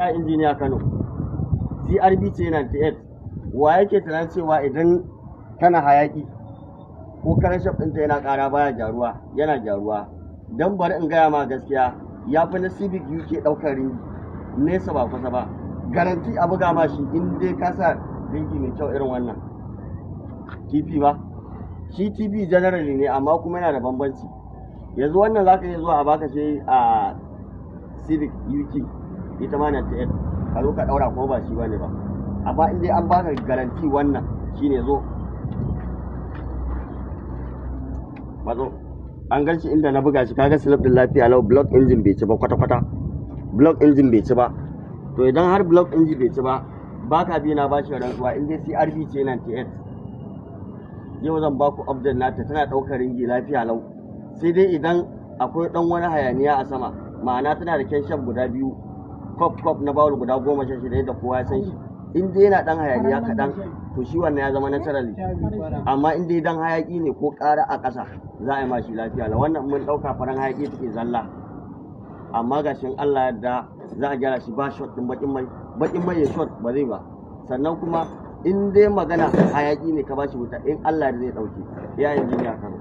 Ya injiniya Kano, CRB ce 98, wa yake tunanin cewa idan kana hayaki ko karanshaf ɗinta yana ƙara baya gyaruwa, yana gyaruwa. Don bari in gaya ma gaskiya, ya fi na Civic UK ɗaukar ringi, nesa ba kusa ba. Garanti a buga ma shi in dai ka sa ringi mai kyau irin wannan. TP ba? Shi TP generally ne amma kuma yana da bambanci. Yanzu wannan za ka iya zuwa a baka shi a Civic UK. Ita ma 98 ka zo ka daura kuma ba shi bane ba, amma in dai an baka garanti wannan shine zo mazo an gan shi inda na buga shi kaga slip din lafiya lau, block engine bai ci ba kwata kwata, block engine bai ci ba. To idan har block engine bai ci ba baka bi na bashi rantsuwa in dai CRB ce 98 yau zan baku update nata, tana daukar ringi lafiya lau, sai dai idan akwai dan wani hayaniya a sama, ma'ana tana da kenshan guda biyu, kop na bawul guda 16 da kowa ya san shi. In dai yana dan hayaniya kaɗan to shi wannan ya zama naturally, amma in dai dan hayaki ne ko ƙara a ƙasa za a yi mashi lafiya la. Wannan mun ɗauka faran hayaki take zalla, amma gashin Allah yadda za a gyara shi ba shot din bakin mai ya shot ba zai ba. Sannan kuma in dai magana hayaki ne ka bashi wuta in Allah zai ɗauke. Ya injiniya Kano.